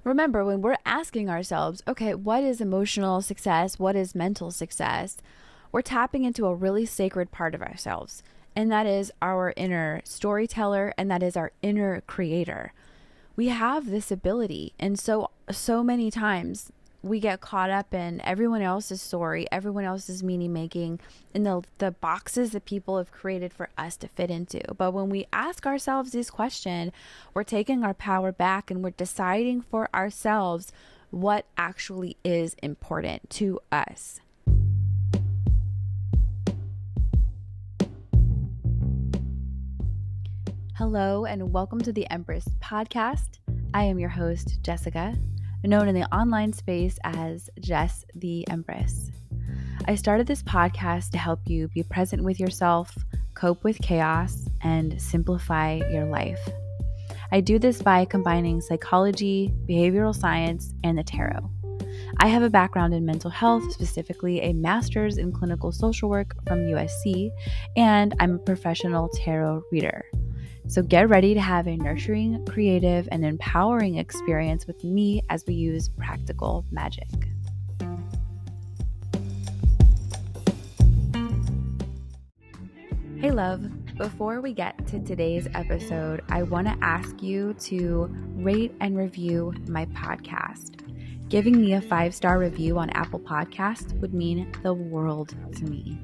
Remember, when we're asking ourselves, okay, what is emotional success? What is mental success? We're tapping into a really sacred part of ourselves, and that is our inner storyteller, and that is our inner creator. We have this ability, and so many times we get caught up in everyone else's story, everyone else's meaning making, in the boxes that people have created for us to fit into. But when we ask ourselves this question, we're taking our power back and we're deciding for ourselves what actually is important to us. Hello and welcome to the Empress podcast. I am your host, Jessica, known in the online space as Jess the Empress. I started this podcast to help you be present with yourself, cope with chaos, and simplify your life. I do this by combining psychology, behavioral science, and the tarot. I have a background in mental health, specifically a master's in clinical social work from USC, and I'm a professional tarot reader. So get ready to have a nurturing, creative, and empowering experience with me as we use practical magic. Hey love, before we get to today's episode, I want to ask you to rate and review my podcast. Giving me a 5-star review on Apple Podcasts would mean the world to me.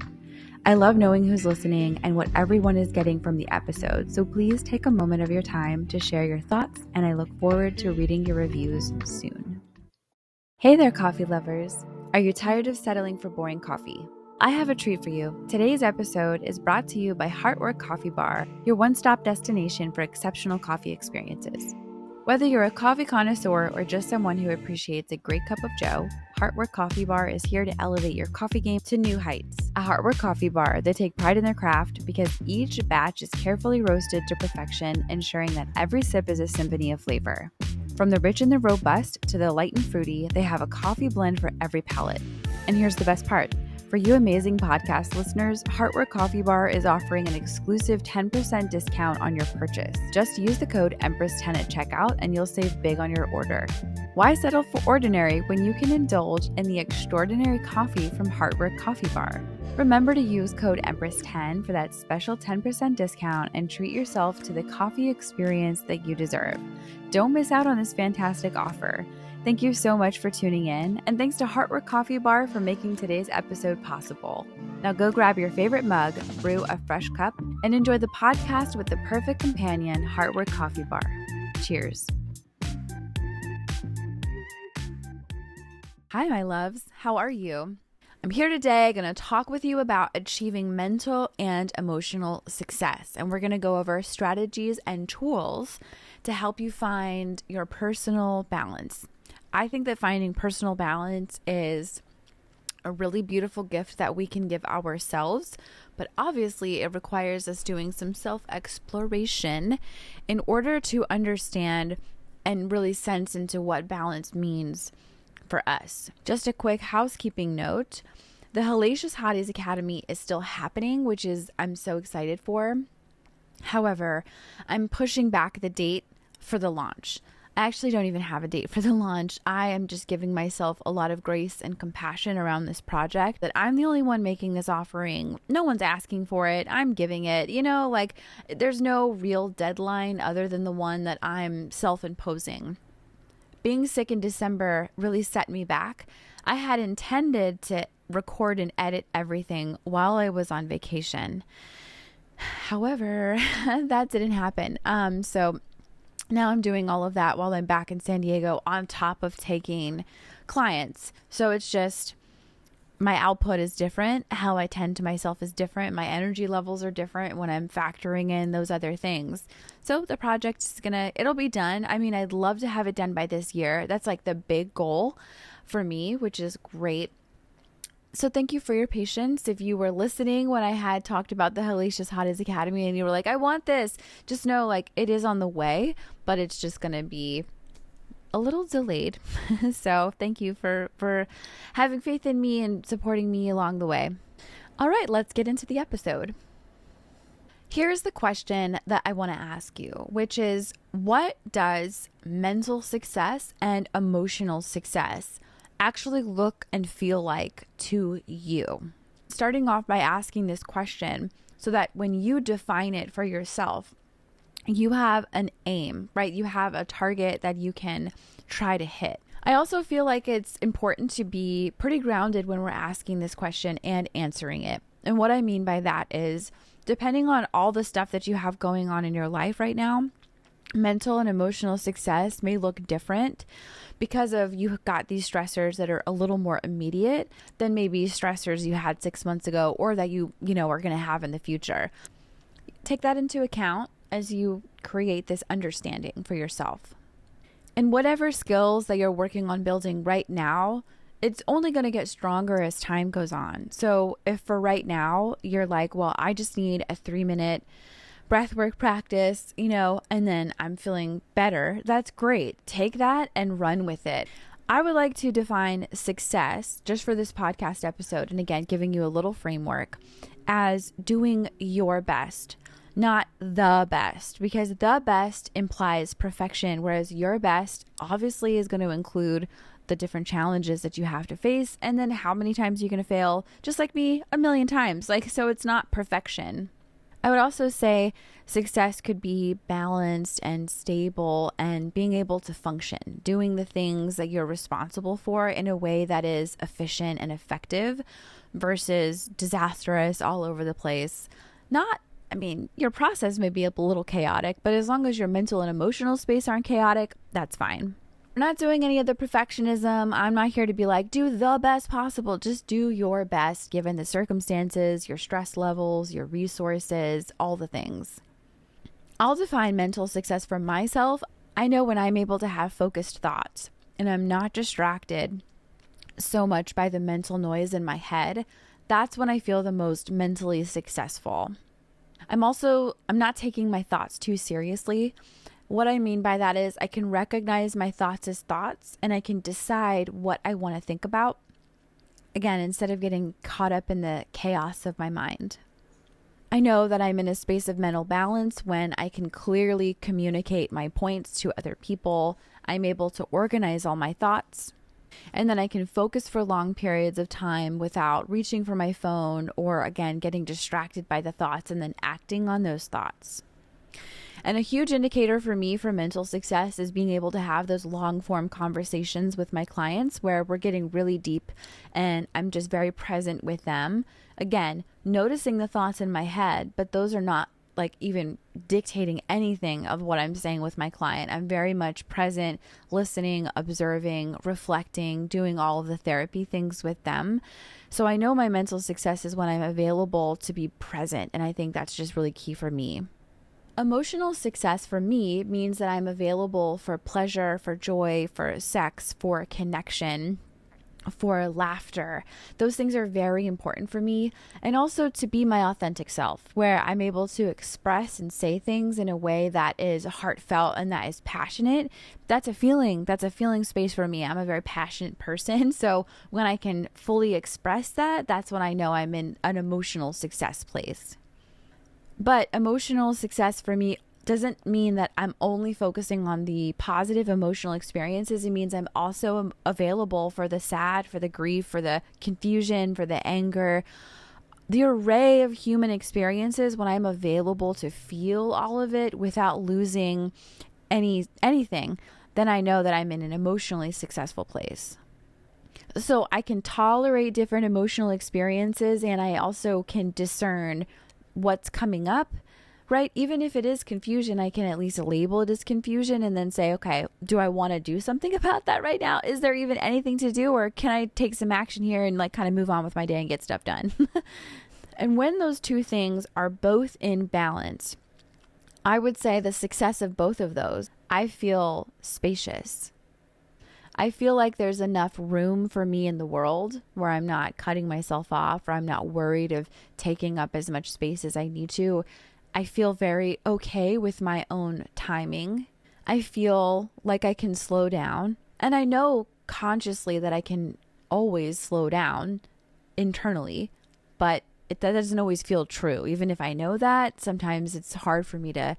I love knowing who's listening and what everyone is getting from the episode, so please take a moment of your time to share your thoughts, and I look forward to reading your reviews soon. Hey there, coffee lovers. Are you tired of settling for boring coffee? I have a treat for you. Today's episode is brought to you by Heartwork Coffee Bar, your one-stop destination for exceptional coffee experiences. Whether you're a coffee connoisseur or just someone who appreciates a great cup of joe, Heartwork Coffee Bar is here to elevate your coffee game to new heights. At Heartwork Coffee Bar, they take pride in their craft because each batch is carefully roasted to perfection, ensuring that every sip is a symphony of flavor. From the rich and the robust to the light and fruity, they have a coffee blend for every palate. And here's the best part. For you amazing podcast listeners, Heartwork Coffee Bar is offering an exclusive 10% discount on your purchase. Just use the code Empress10 at checkout and you'll save big on your order. Why settle for ordinary when you can indulge in the extraordinary coffee from Heartwork Coffee Bar? Remember to use code Empress10 for that special 10% discount and treat yourself to the coffee experience that you deserve. Don't miss out on this fantastic offer. Thank you so much for tuning in, and thanks to Heartwork Coffee Bar for making today's episode possible. Now go grab your favorite mug, brew a fresh cup, and enjoy the podcast with the perfect companion, Heartwork Coffee Bar. Cheers. Hi, my loves. How are you? I'm here today going to talk with you about achieving mental and emotional success, and we're going to go over strategies and tools to help you find your personal balance. I think that finding personal balance is a really beautiful gift that we can give ourselves, but obviously it requires us doing some self-exploration in order to understand and really sense into what balance means for us. Just a quick housekeeping note. The Hellacious Hotties Academy is still happening, which is I'm so excited for. However, I'm pushing back the date for the launch. I actually don't even have a date for the launch. I am just giving myself a lot of grace and compassion around this project, that I'm the only one making this offering. No one's asking for it. I'm giving it. There's no real deadline other than the one that I'm self-imposing. Being sick in December really set me back. I had intended to record and edit everything while I was on vacation. However, that didn't happen. So now I'm doing all of that while I'm back in San Diego on top of taking clients. So it's just my output is different. How I tend to myself is different. My energy levels are different when I'm factoring in those other things. So the project is it'll be done. I mean, I'd love to have it done by this year. That's like the big goal for me, which is great. So thank you for your patience. If you were listening when I had talked about the Hellacious Hotties Academy and you were like, I want this, just know it is on the way, but it's just going to be a little delayed. So thank you for having faith in me and supporting me along the way. All right, let's get into the episode. Here's the question that I want to ask you, which is, what does mental success and emotional success actually look and feel like to you? Starting off by asking this question so that when you define it for yourself, you have an aim, right? You have a target that you can try to hit. I also feel like it's important to be pretty grounded when we're asking this question and answering it. And what I mean by that is, depending on all the stuff that you have going on in your life right now, mental and emotional success may look different because of you've got these stressors that are a little more immediate than maybe stressors you had 6 months ago or that you are going to have in the future. Take that into account as you create this understanding for yourself. And whatever skills that you're working on building right now, it's only going to get stronger as time goes on. So if for right now, you're like, well, I just need a 3-minute breathwork practice, and then I'm feeling better, that's great. Take that and run with it. I would like to define success just for this podcast episode, and again, giving you a little framework, as doing your best. Not the best, because the best implies perfection, whereas your best obviously is going to include the different challenges that you have to face, and then how many times you're going to fail, just like me, 1,000,000 times. So it's not perfection. I would also say success could be balanced and stable and being able to function, doing the things that you're responsible for in a way that is efficient and effective versus disastrous all over the place. Your process may be a little chaotic, but as long as your mental and emotional space aren't chaotic, that's fine. We're not doing any of the perfectionism. I'm not here to be like, do the best possible. Just do your best given the circumstances, your stress levels, your resources, all the things. I'll define mental success for myself. I know when I'm able to have focused thoughts and I'm not distracted so much by the mental noise in my head, that's when I feel the most mentally successful. I'm not taking my thoughts too seriously. What I mean by that is I can recognize my thoughts as thoughts and I can decide what I want to think about. Again, instead of getting caught up in the chaos of my mind. I know that I'm in a space of mental balance when I can clearly communicate my points to other people. I'm able to organize all my thoughts. And then I can focus for long periods of time without reaching for my phone or, again, getting distracted by the thoughts and then acting on those thoughts. And a huge indicator for me for mental success is being able to have those long form conversations with my clients where we're getting really deep and I'm just very present with them. Again, noticing the thoughts in my head, but those are not like even dictating anything of what I'm saying with my client. I'm very much present, listening, observing, reflecting, doing all of the therapy things with them. So I know my mental success is when I'm available to be present. And I think that's just really key for me. Emotional success for me means that I'm available for pleasure, for joy, for sex, for connection, for laughter. Those things are very important for me. And also to be my authentic self, where I'm able to express and say things in a way that is heartfelt and that is passionate. That's a feeling space for me. I'm a very passionate person. So when I can fully express that, that's when I know I'm in an emotional success place. But emotional success for me doesn't mean that I'm only focusing on the positive emotional experiences. It means I'm also available for the sad, for the grief, for the confusion, for the anger, the array of human experiences. When I'm available to feel all of it without losing anything, then I know that I'm in an emotionally successful place. So I can tolerate different emotional experiences, and I also can discern what's coming up, right? Even if it is confusion, I can at least label it as confusion and then say, okay, do I want to do something about that right now? Is there even anything to do, or can I take some action here and kind of move on with my day and get stuff done? And when those two things are both in balance, I would say the success of both of those, I feel spacious. I feel like there's enough room for me in the world where I'm not cutting myself off, or I'm not worried of taking up as much space as I need to. I feel very okay with my own timing. I feel like I can slow down, and I know consciously that I can always slow down internally, but that doesn't always feel true. Even if I know that, sometimes it's hard for me to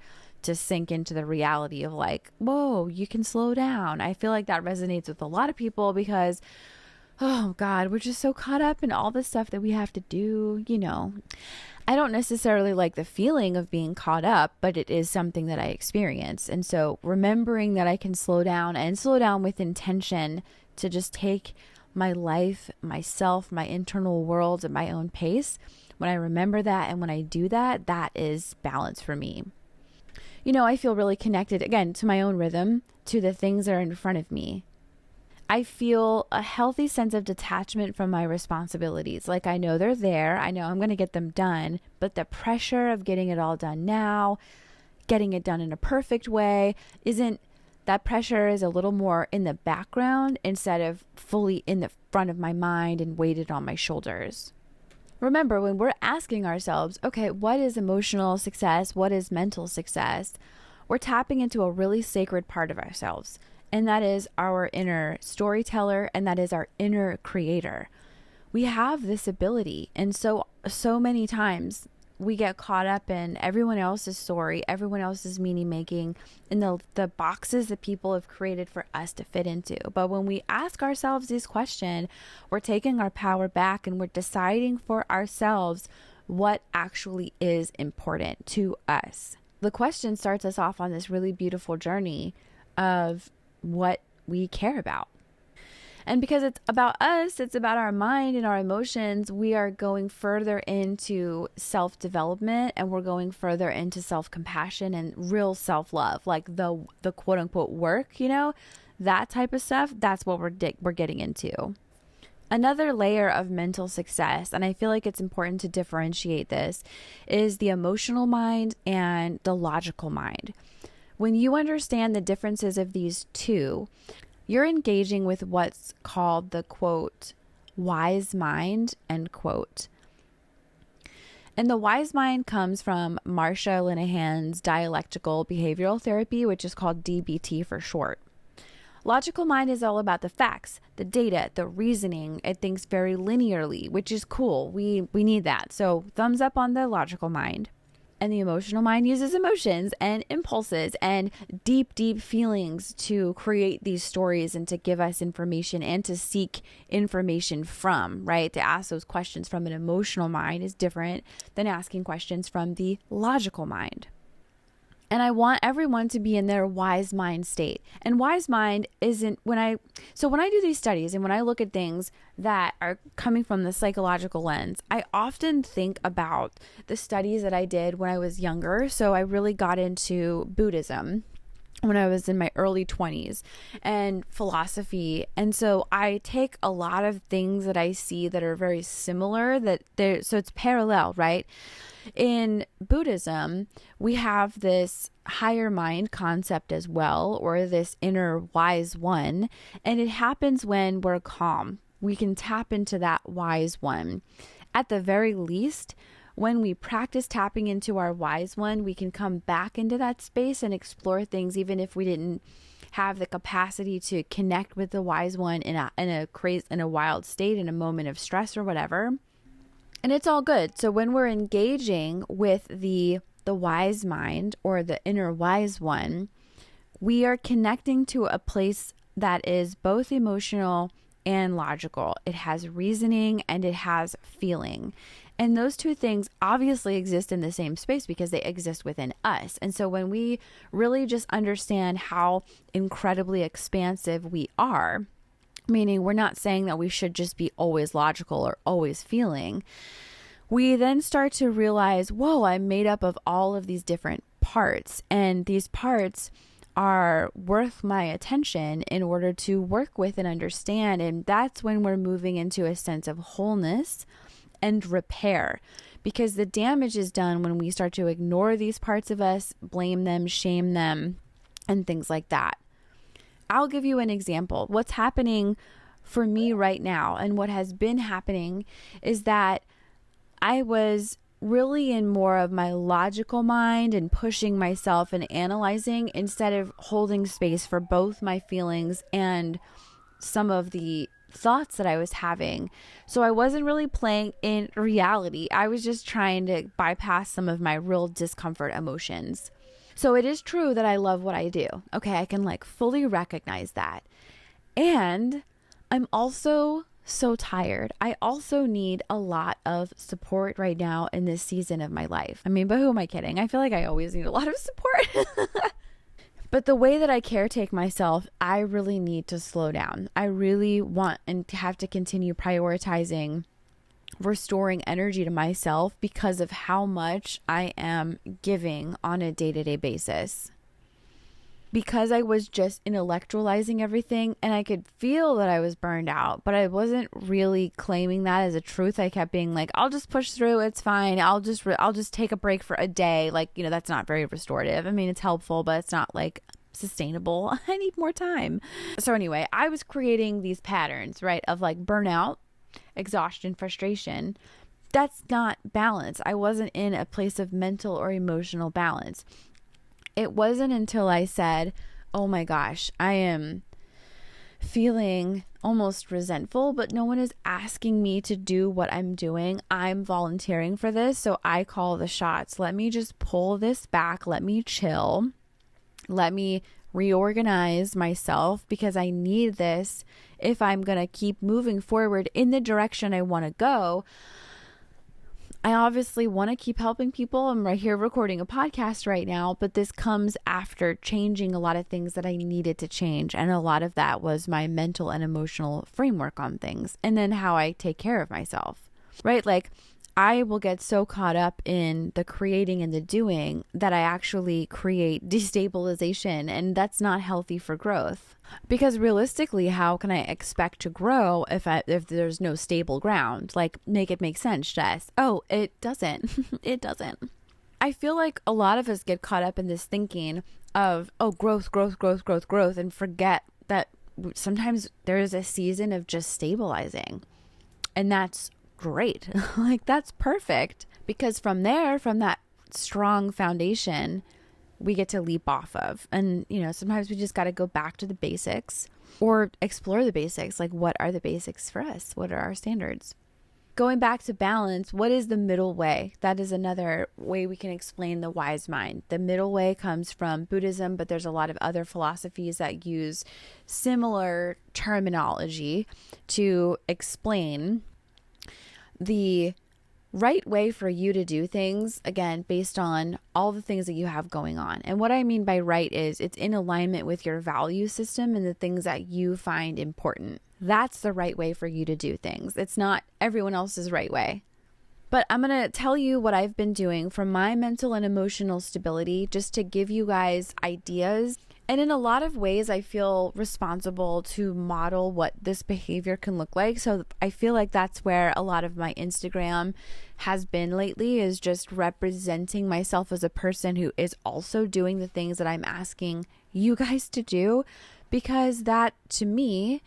sink into the reality of like, whoa, you can slow down. I feel like that resonates with a lot of people because, oh God, we're just so caught up in all the stuff that we have to do. I don't necessarily like the feeling of being caught up, but it is something that I experience. And so remembering that I can slow down and slow down with intention to just take my life, myself, my internal world at my own pace. When I remember that and when I do that, that is balance for me. I feel really connected, again, to my own rhythm, to the things that are in front of me. I feel a healthy sense of detachment from my responsibilities. Like I know they're there. I know I'm going to get them done. But the pressure of getting it all done now, getting it done in a perfect way, that pressure is a little more in the background instead of fully in the front of my mind and weighted on my shoulders. Remember, when we're asking ourselves, okay, what is emotional success? What is mental success? We're tapping into a really sacred part of ourselves. And that is our inner storyteller, and that is our inner creator. We have this ability. And so many times we get caught up in everyone else's story, everyone else's meaning making, in the boxes that people have created for us to fit into. But when we ask ourselves this question, we're taking our power back and we're deciding for ourselves what actually is important to us. The question starts us off on this really beautiful journey of what we care about. And because it's about us, it's about our mind and our emotions, we are going further into self-development, and we're going further into self-compassion and real self-love, like the quote unquote work, that type of stuff. That's what we're getting into. Another layer of mental success, and I feel like it's important to differentiate this, is the emotional mind and the logical mind. When you understand the differences of these two, you're engaging with what's called the quote, wise mind, end quote. And the wise mind comes from Marsha Linehan's dialectical behavioral therapy, which is called DBT for short. Logical mind is all about the facts, the data, the reasoning. It thinks very linearly, which is cool. We need that. So thumbs up on the logical mind. And the emotional mind uses emotions and impulses and deep, deep feelings to create these stories and to give us information and to seek information from, right? To ask those questions from an emotional mind is different than asking questions from the logical mind. And I want everyone to be in their wise mind state. And wise mind isn't when I do these studies and when I look at things that are coming from the psychological lens, I often think about the studies that I did when I was younger. So I really got into Buddhism when I was in my early 20s and philosophy. And so I take a lot of things that I see that are very similar, so it's parallel, right? In Buddhism, we have this higher mind concept as well, or this inner wise one, and it happens when we're calm. We can tap into that wise one. At the very least, when we practice tapping into our wise one, we can come back into that space and explore things even if we didn't have the capacity to connect with the wise one in a wild state, in a moment of stress or whatever. And it's all good. So when we're engaging with the wise mind or the inner wise one, we are connecting to a place that is both emotional and logical. It has reasoning and it has feeling. And those two things obviously exist in the same space because they exist within us. And so when we really just understand how incredibly expansive we are, meaning we're not saying that we should just be always logical or always feeling, we then start to realize, whoa, I'm made up of all of these different parts, and these parts are worth my attention in order to work with and understand. And that's when we're moving into a sense of wholeness and repair, because the damage is done when we start to ignore these parts of us, blame them, shame them, and things like that. I'll give you an example. What's happening for me right now and what has been happening is that I was really in more of my logical mind and pushing myself and analyzing instead of holding space for both my feelings and some of the thoughts that I was having. So I wasn't really playing in reality. I was just trying to bypass some of my real discomfort emotions. So it is true that I love what I do. Okay, I can like fully recognize that. And I'm also so tired. I also need a lot of support right now in this season of my life. I mean, but who am I kidding? I feel like I always need a lot of support. But the way that I caretake myself, I really need to slow down. I really want and have to continue prioritizing restoring energy to myself because of how much I am giving on a day-to-day basis. Because I was just intellectualizing everything and I could feel that I was burned out, but I wasn't really claiming that as a truth. I kept being like, I'll just push through. It's fine. I'll just take a break for a day. Like, you know, that's not very restorative. I mean, it's helpful, but it's not like sustainable. I need more time. So anyway, I was creating these patterns, right, of like burnout, exhaustion, frustration. That's not balance. I wasn't in a place of mental or emotional balance. It wasn't until I said, oh my gosh, I am feeling almost resentful, but no one is asking me to do what I'm doing. I'm volunteering for this, so I call the shots. Let me just pull this back. Let me chill. Let me reorganize myself because I need this if I'm going to keep moving forward in the direction I want to go. I obviously want to keep helping people. I'm right here recording a podcast right now, but this comes after changing a lot of things that I needed to change. And a lot of that was my mental and emotional framework on things and then how I take care of myself, right? Like I will get so caught up in the creating and the doing that I actually create destabilization, and that's not healthy for growth. Because realistically, how can I expect to grow if there's no stable ground? Like, make it make sense, Jess. Oh, it doesn't. It doesn't. I feel like a lot of us get caught up in this thinking of, oh, growth, and forget that sometimes there is a season of just stabilizing. And that's great. Like, that's perfect. Because from there, from that strong foundation, we get to leap off of. And, you know, sometimes we just got to go back to the basics or explore the basics. Like, what are the basics for us? What are our standards? Going back to balance, what is the middle way? That is another way we can explain the wise mind. The middle way comes from Buddhism, but there's a lot of other philosophies that use similar terminology to explain the right way for you to do things, again, based on all the things that you have going on. And what I mean by right is it's in alignment with your value system and the things that you find important. That's the right way for you to do things. It's not everyone else's right way. But I'm going to tell you what I've been doing for my mental and emotional stability, just to give you guys ideas. And in a lot of ways, I feel responsible to model what this behavior can look like. So I feel like that's where a lot of my Instagram has been lately, is just representing myself as a person who is also doing the things that I'm asking you guys to do, because that to me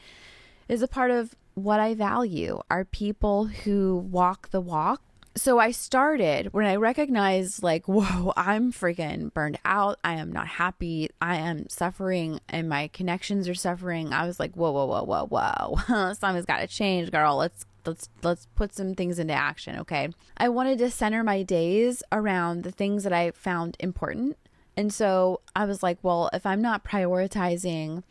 is a part of what I value, are people who walk the walk. So I started when I recognized, like, whoa, I'm freaking burned out. I am not happy. I am suffering and my connections are suffering. I was like, whoa. Something's got to change, girl. Let's put some things into action. Okay. I wanted to center my days around the things that I found important. And so I was like, well, if I'm not prioritizing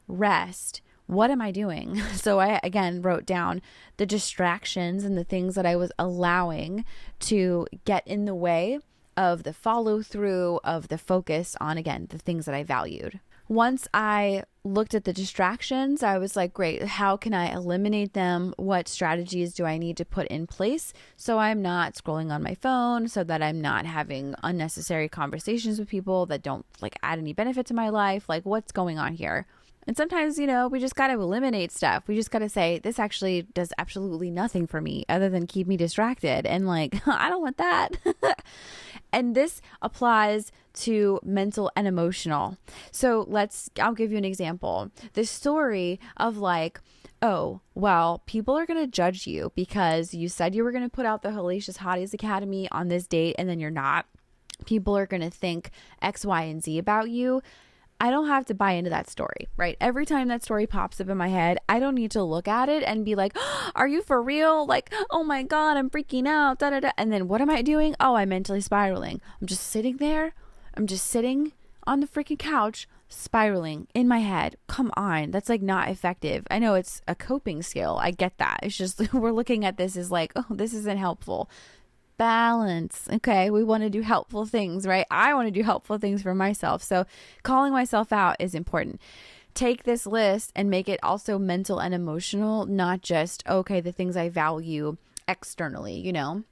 rest, what am I doing? So I, again, wrote down the distractions and the things that I was allowing to get in the way of the follow through, of the focus on, again, the things that I valued. Once I looked at the distractions, I was like, great, how can I eliminate them? What strategies do I need to put in place so I'm not scrolling on my phone, so that I'm not having unnecessary conversations with people that don't like add any benefit to my life? Like, what's going on here? And sometimes, you know, we just got to eliminate stuff. We just got to say, this actually does absolutely nothing for me other than keep me distracted. And like, I don't want that. And this applies to mental and emotional. So I'll give you an example. This story of like, oh, well, people are going to judge you because you said you were going to put out the Hellacious Hotties Academy on this date and then you're not. People are going to think X, Y, and Z about you. I don't have to buy into that story, right? Every time that story pops up in my head, I don't need to look at it and be like, oh, are you for real? Like, oh my God, I'm freaking out. Da, da, da. And then what am I doing? Oh, I'm mentally spiraling. I'm just sitting there. I'm just sitting on the freaking couch, spiraling in my head. Come on. That's like not effective. I know it's a coping skill. I get that. It's just we're looking at this as like, oh, this isn't helpful. Balance. Okay, we want to do helpful things, right? I want to do helpful things for myself. So calling myself out is important. Take this list and make it also mental and emotional, not just, okay, the things I value externally, you know?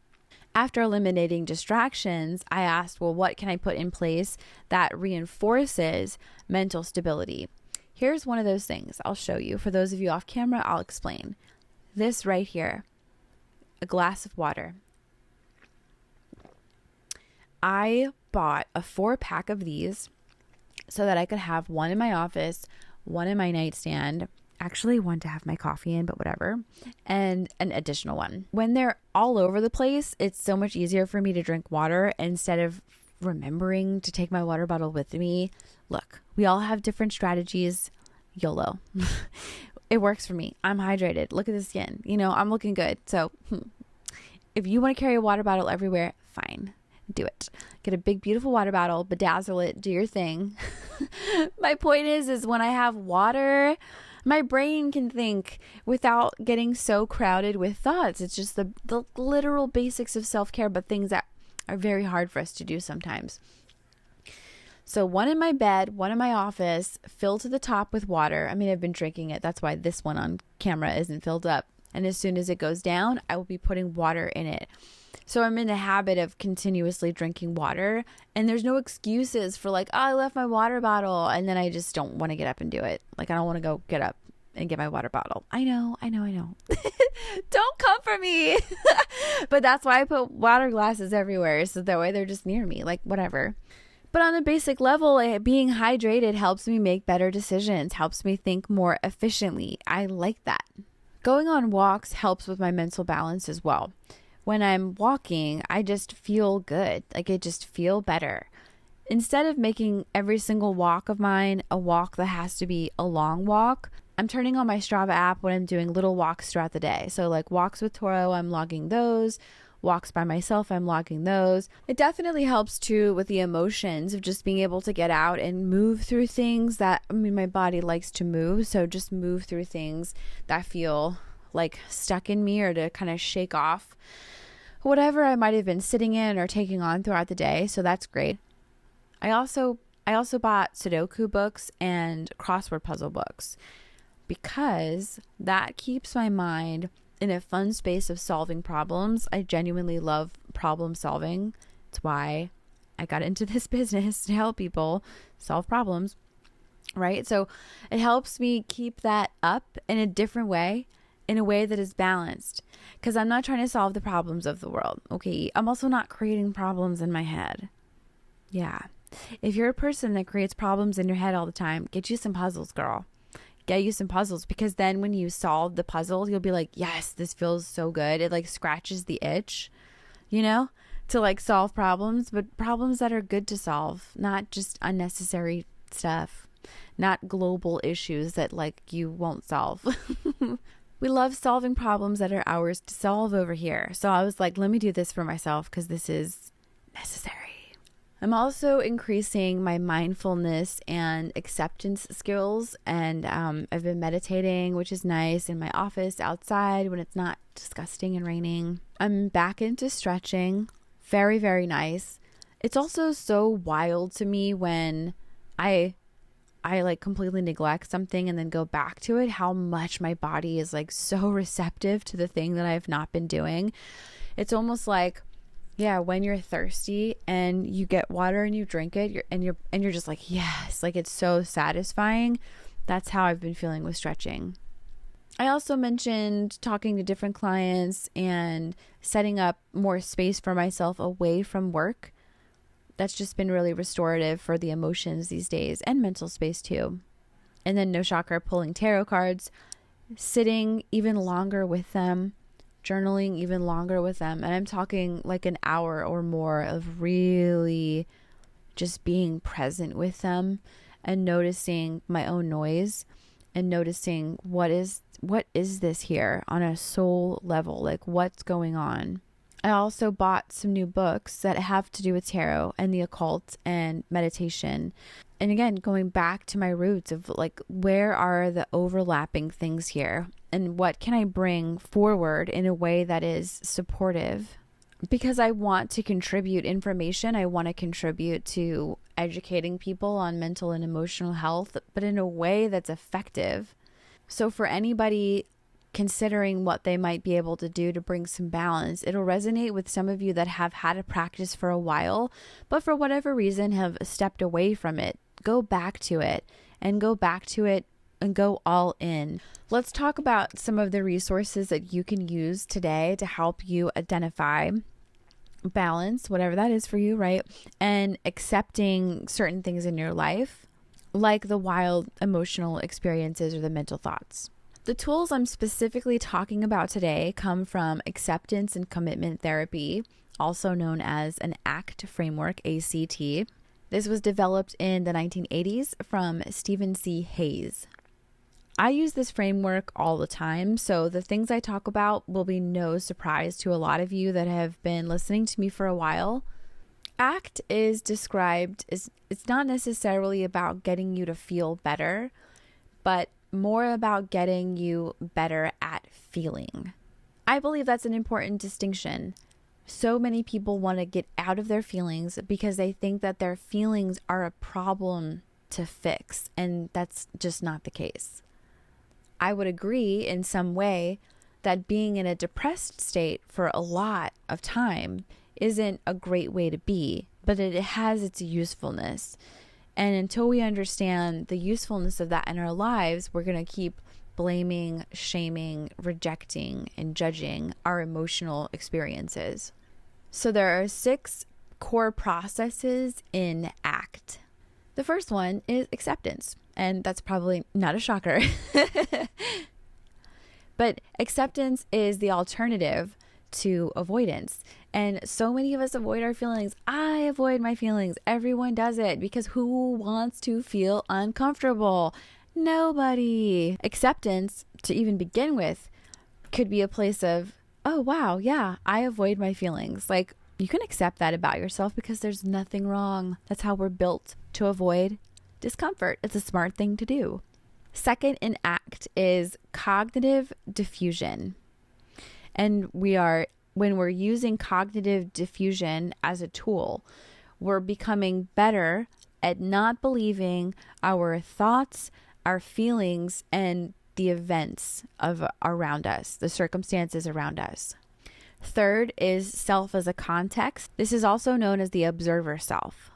After eliminating distractions, I asked, well, what can I put in place that reinforces mental stability? Here's one of those things I'll show you. For those of you off camera, I'll explain. This right here, a glass of water. I bought a 4-pack of these so that I could have one in my office, one in my nightstand, actually one to have my coffee in, but whatever, and an additional one. When they're all over the place, it's so much easier for me to drink water instead of remembering to take my water bottle with me. Look, we all have different strategies. YOLO. It works for me. I'm hydrated. Look at the skin. You know, I'm looking good. So if you want to carry a water bottle everywhere, fine. Do it. Get a big, beautiful water bottle, bedazzle it, do your thing. My point is when I have water, my brain can think without getting so crowded with thoughts. It's just the literal basics of self-care, but things that are very hard for us to do sometimes. So one in my bed, one in my office, filled to the top with water. I mean, I've been drinking it. That's why this one on camera isn't filled up. And as soon as it goes down, I will be putting water in it. So I'm in the habit of continuously drinking water, and there's no excuses for like, oh, I left my water bottle. And then I just don't want to get up and do it. Like, I don't want to go get up and get my water bottle. I know. Don't come for me. But that's why I put water glasses everywhere. So that way they're just near me, like whatever. But on a basic level, being hydrated helps me make better decisions, helps me think more efficiently. I like that. Going on walks helps with my mental balance as well. When I'm walking, I just feel good. Like I just feel better. Instead of making every single walk of mine a walk that has to be a long walk, I'm turning on my Strava app when I'm doing little walks throughout the day. So like walks with Toro, I'm logging those. Walks by myself, I'm logging those. It definitely helps too with the emotions of just being able to get out and move through things that, I mean, my body likes to move. So just move through things that feel like stuck in me, or to kind of shake off whatever I might have been sitting in or taking on throughout the day. So that's great. I also bought Sudoku books and crossword puzzle books because that keeps my mind in a fun space of solving problems. I genuinely love problem solving. It's why I got into this business, to help people solve problems, right? So it helps me keep that up in a different way, in a way that is balanced, because I'm not trying to solve the problems of the world. Okay. I'm also not creating problems in my head. Yeah. If you're a person that creates problems in your head all the time, get you some puzzles, girl. Get you some puzzles, because then when you solve the puzzle, you'll be like, yes, this feels so good. It like scratches the itch, you know, to like solve problems, but problems that are good to solve, not just unnecessary stuff, not global issues that like you won't solve. We love solving problems that are ours to solve over here. So I was like, let me do this for myself because this is necessary. I'm also increasing my mindfulness and acceptance skills. And I've been meditating, which is nice, in my office, outside when it's not disgusting and raining. I'm back into stretching. Very, very nice. It's also so wild to me when I like completely neglect something and then go back to it, how much my body is like so receptive to the thing that I've not been doing. It's almost like, yeah, when you're thirsty and you get water and you drink it, you're just like, yes, like it's so satisfying. That's how I've been feeling with stretching. I also mentioned talking to different clients and setting up more space for myself away from work. That's just been really restorative for the emotions these days, and mental space too. And then, no shocker, pulling tarot cards, sitting even longer with them, journaling even longer with them. And I'm talking like an hour or more of really just being present with them and noticing my own noise and noticing what is this here on a soul level, like what's going on. I also bought some new books that have to do with tarot and the occult and meditation. And again, going back to my roots of like, where are the overlapping things here? And what can I bring forward in a way that is supportive? Because I want to contribute information. I want to contribute to educating people on mental and emotional health, but in a way that's effective. So for anybody considering what they might be able to do to bring some balance, it'll resonate with some of you that have had a practice for a while, but for whatever reason have stepped away from it. Go back to it and go back to it and go all in. Let's talk about some of the resources that you can use today to help you identify balance, whatever that is for you, right? And accepting certain things in your life, like the wild emotional experiences or the mental thoughts. The tools I'm specifically talking about today come from acceptance and commitment therapy, also known as an ACT framework, ACT. This was developed in the 1980s from Stephen C. Hayes. I use this framework all the time, so the things I talk about will be no surprise to a lot of you that have been listening to me for a while. ACT is described as, it's not necessarily about getting you to feel better, but more about getting you better at feeling. I believe that's an important distinction. So many people want to get out of their feelings because they think that their feelings are a problem to fix, and that's just not the case. I would agree in some way that being in a depressed state for a lot of time isn't a great way to be, but it has its usefulness. And until we understand the usefulness of that in our lives, we're going to keep blaming, shaming, rejecting, and judging our emotional experiences. So there are 6 core processes in ACT. The first one is acceptance. And that's probably not a shocker. But acceptance is the alternative to avoidance. And so many of us avoid our feelings. I avoid my feelings. Everyone does it because who wants to feel uncomfortable? Nobody. Acceptance, to even begin with, could be a place of, oh, wow, yeah, I avoid my feelings. Like, you can accept that about yourself because there's nothing wrong. That's how we're built, to avoid discomfort. It's a smart thing to do. Second in ACT is cognitive diffusion. And when we're using cognitive diffusion as a tool, we're becoming better at not believing our thoughts, our feelings, and the events around us, the circumstances around us. Third is self as a context. This is also known as the observer self.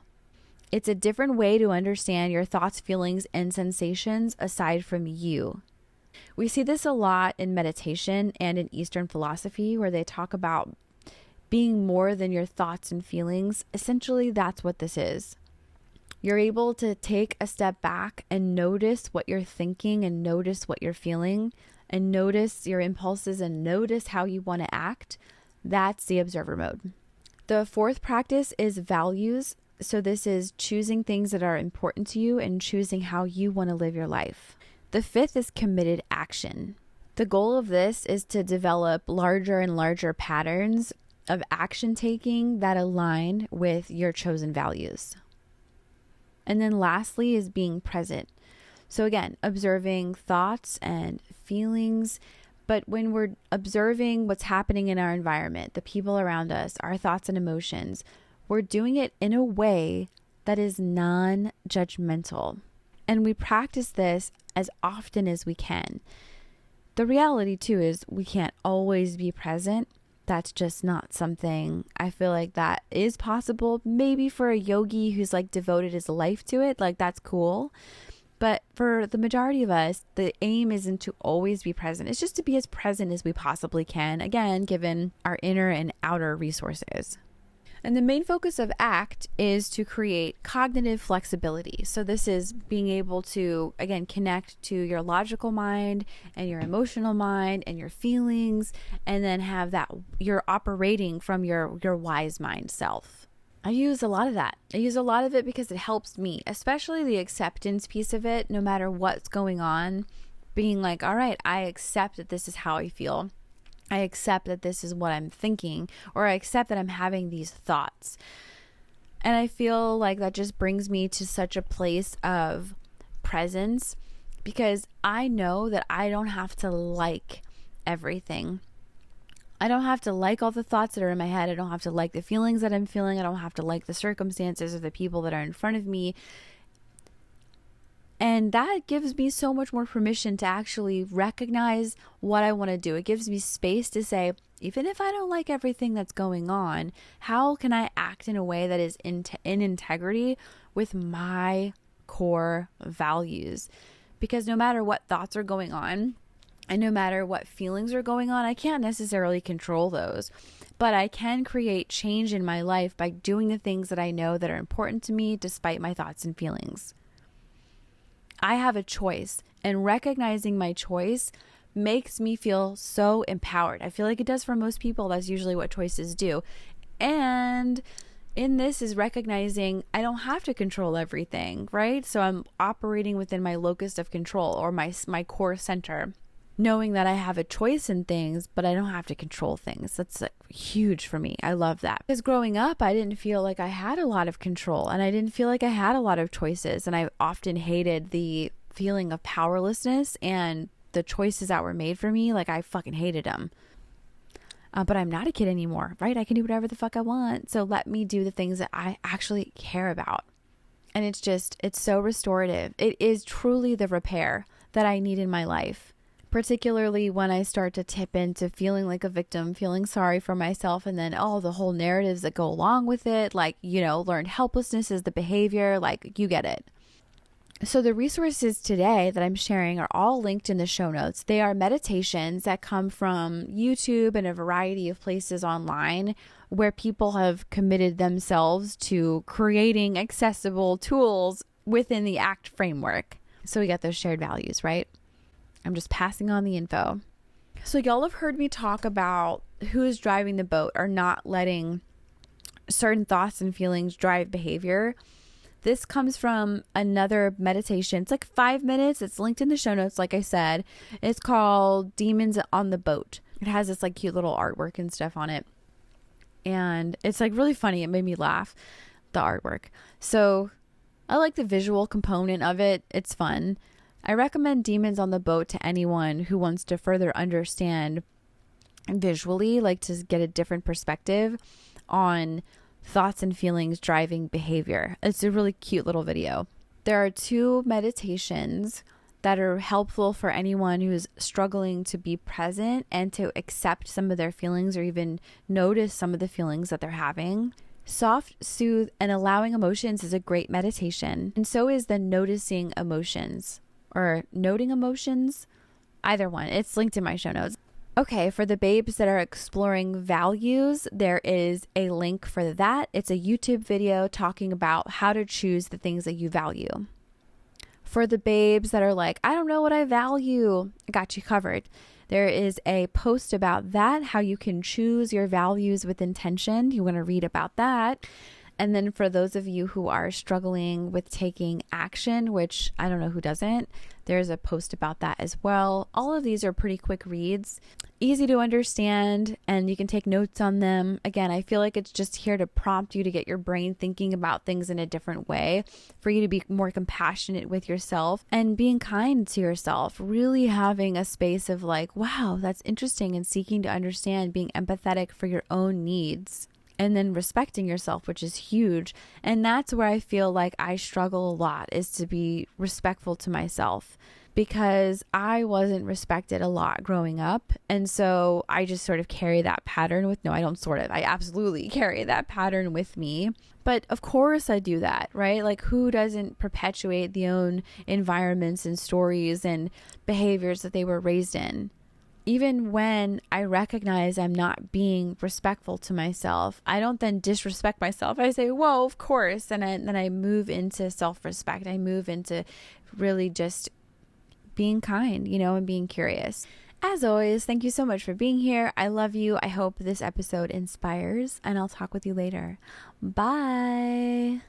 It's a different way to understand your thoughts, feelings, and sensations aside from you. We see this a lot in meditation and in Eastern philosophy, where they talk about being more than your thoughts and feelings. Essentially, that's what this is. You're able to take a step back and notice what you're thinking and notice what you're feeling and notice your impulses and notice how you want to act. That's the observer mode. The fourth practice is values. So this is choosing things that are important to you and choosing how you want to live your life. The fifth is committed action. The goal of this is to develop larger and larger patterns of action taking that align with your chosen values. And then lastly is being present. So again, observing thoughts and feelings, but when we're observing what's happening in our environment, the people around us, our thoughts and emotions, we're doing it in a way that is non-judgmental. And we practice this as often as we can. The reality too is we can't always be present. That's just not something I feel like that is possible. Maybe for a yogi who's like devoted his life to it, like that's cool. But for the majority of us, the aim isn't to always be present. It's just to be as present as we possibly can, again, given our inner and outer resources. And the main focus of ACT is to create cognitive flexibility. So this is being able to, again, connect to your logical mind and your emotional mind and your feelings, and then have that you're operating from your wise mind self. I use a lot of that. I use a lot of it because it helps me, especially the acceptance piece of it, no matter what's going on, being like, all right, I accept that this is how I feel. I accept that this is what I'm thinking, or I accept that I'm having these thoughts. And I feel like that just brings me to such a place of presence, because I know that I don't have to like everything. I don't have to like all the thoughts that are in my head. I don't have to like the feelings that I'm feeling. I don't have to like the circumstances or the people that are in front of me. And that gives me so much more permission to actually recognize what I want to do. It gives me space to say, even if I don't like everything that's going on, how can I act in a way that is in integrity with my core values? Because no matter what thoughts are going on, and no matter what feelings are going on, I can't necessarily control those. But I can create change in my life by doing the things that I know that are important to me despite my thoughts and feelings. I have a choice, and recognizing my choice makes me feel so empowered. I feel like it does for most people. That's usually what choices do. And in this is recognizing I don't have to control everything, right? So I'm operating within my locus of control, or my core center, knowing that I have a choice in things, but I don't have to control things. That's huge for me. I love that. Because growing up, I didn't feel like I had a lot of control, and I didn't feel like I had a lot of choices. And I often hated the feeling of powerlessness and the choices that were made for me. Like, I fucking hated them. But I'm not a kid anymore, right? I can do whatever the fuck I want. So let me do the things that I actually care about. And it's so restorative. It is truly the repair that I need in my life. Particularly when I start to tip into feeling like a victim, feeling sorry for myself, and then the whole narratives that go along with it, like, learned helplessness is the behavior, like, you get it. So the resources today that I'm sharing are all linked in the show notes. They are meditations that come from YouTube and a variety of places online where people have committed themselves to creating accessible tools within the ACT framework. So we got those shared values, right? I'm just passing on the info. So y'all have heard me talk about who is driving the boat, or not letting certain thoughts and feelings drive behavior. This comes from another meditation. It's like 5 minutes. It's linked in the show notes, like I said. It's called Demons on the Boat. It has this like cute little artwork and stuff on it. And it's like really funny. It made me laugh, the artwork. So I like the visual component of it. It's fun. I recommend Demons on the Boat to anyone who wants to further understand visually, like to get a different perspective on thoughts and feelings driving behavior. It's a really cute little video. There are 2 meditations that are helpful for anyone who's struggling to be present and to accept some of their feelings, or even notice some of the feelings that they're having. Soft, Soothe, and Allowing Emotions is a great meditation. And so is the Noticing Emotions, or Noting Emotions. Either one. It's linked in my show notes. Okay, for the babes that are exploring values, there is a link for that. It's a YouTube video talking about how to choose the things that you value. For the babes that are like, I don't know what I value, I got you covered. There is a post about that, how you can choose your values with intention. You want to read about that. And then for those of you who are struggling with taking action, which I don't know who doesn't, there's a post about that as well. All of these are pretty quick reads, easy to understand, and you can take notes on them. Again, I feel like it's just here to prompt you to get your brain thinking about things in a different way, for you to be more compassionate with yourself and being kind to yourself, really having a space of like, wow, that's interesting, and seeking to understand, being empathetic for your own needs. And then respecting yourself, which is huge. And that's where I feel like I struggle a lot, is to be respectful to myself, because I wasn't respected a lot growing up. And so I just sort of carry that pattern with, no, I don't sort of, I absolutely carry that pattern with me. But of course I do that, right? Like, who doesn't perpetuate their own environments and stories and behaviors that they were raised in? Even when I recognize I'm not being respectful to myself, I don't then disrespect myself. I say, whoa, of course. And then I move into self-respect. I move into really just being kind, and being curious. As always, thank you so much for being here. I love you. I hope this episode inspires, and I'll talk with you later. Bye.